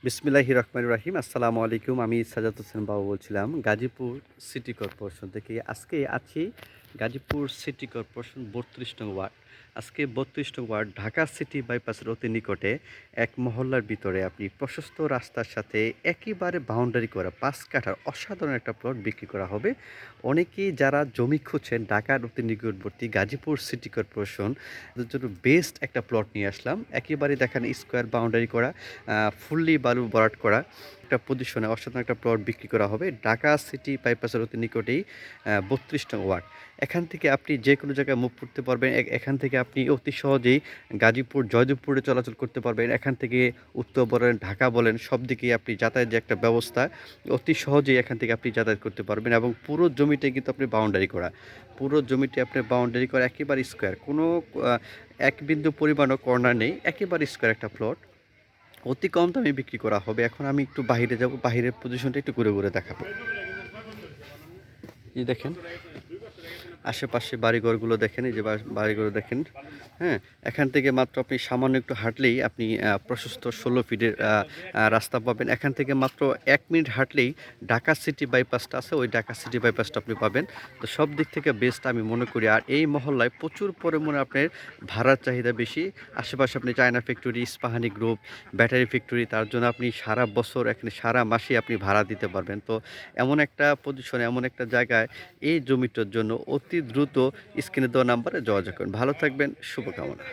বিসমিল্লাহির রহমানির রহিম। আসসালামু আলাইকুম। আমি সাজাদ হোসেন বাবু বলছিলাম গাজীপুর সিটি কর্পোরেশন থেকে। আজকে আছি গাজীপুর সিটি কর্পোরেশন ৩২ নং ওয়ার্ড। আজকে ৩২ নং ওয়ার্ড ঢাকা সিটি বাইপাসের অতি নিকটে এক মহল্লার ভিতরে আপনি প্রশস্ত রাস্তার সাথে একেবারে বাউন্ডারি করা ৫ কাঠার অসাধারণ একটা প্লট বিক্রি করা হবে। অনেকেই যারা জমি খুঁজছেন ঢাকার অতি নিকটবর্তী গাজীপুর সিটি কর্পোরেশন এদের জন্য বেস্ট একটা প্লট নিয়ে আসলাম। একেবারে দেখেন স্কোয়ার বাউন্ডারি করা, ফুললি বালু ভরাট করা একটা পজিশনে অসাধারণ একটা প্লট বিক্রি করা হবে ঢাকা সিটি বাইপাসের অতি নিকটেই ৩২ নং ওয়ার্ড। এখান থেকে আপনি যে কোনো জায়গায় মুভ করতে পারবেন। এখান থেকে আপনি অতি সহজেই গাজীপুর জয়দেবপুরে চলাচল করতে পারবেন। এখান থেকে উত্তর বলেন ঢাকা বলেন সব দিকেই আপনি যাতায়াত যে একটা ব্যবস্থা অতি সহজেই এখান থেকে আপনি যাতায়াত করতে পারবেন এবং পুরো জমিটাই কিন্তু আপনি বাউন্ডারি করা, পুরো জমিটি আপনি বাউন্ডারি করা একেবারে স্কোয়ার, কোনো এক বিন্দু পরিমাণও কর্নার নেই, একেবারে স্কোয়ার একটা প্লট অতি কম দামে বিক্রি করা হবে। এখন আমি একটু বাইরে যাব, বাইরের পজিশনটা একটু ঘুরে ঘুরে দেখাবো। এই দেখেন আশেপাশে বাড়িঘরগুলো দেখেন, এই যে বাড়িঘর দেখেন। হ্যাঁ, এখান থেকে মাত্র আপনি সামান্য একটু হাঁটলেই আপনি প্রশস্ত ১৬ ফিটের রাস্তা পাবেন। এখান থেকে মাত্র ১ মিনিট হাঁটলেই ঢাকা সিটি বাইপাসটা আছে, ওই ঢাকা সিটি বাইপাসটা আপনি পাবেন। তো সব দিক থেকে বেস্ট আমি মনে করি। আর এই মহল্লায় প্রচুর পরিমাণে আপনার ভাড়ার চাহিদা বেশি। আশেপাশে আপনি China factory, Ispahani group, battery factory, তার জন্য আপনি সারা বছর এখানে সারা মাসেই আপনি ভাড়া দিতে পারবেন। তো এমন একটা পজিশনে, এমন একটা জায়গায় এই জমিটার জন্য অতি দ্রুত স্ক্রিনে দেওয়া নাম্বারে যোগাযোগ করুন। ভালো থাকবেন, শুভকামনা।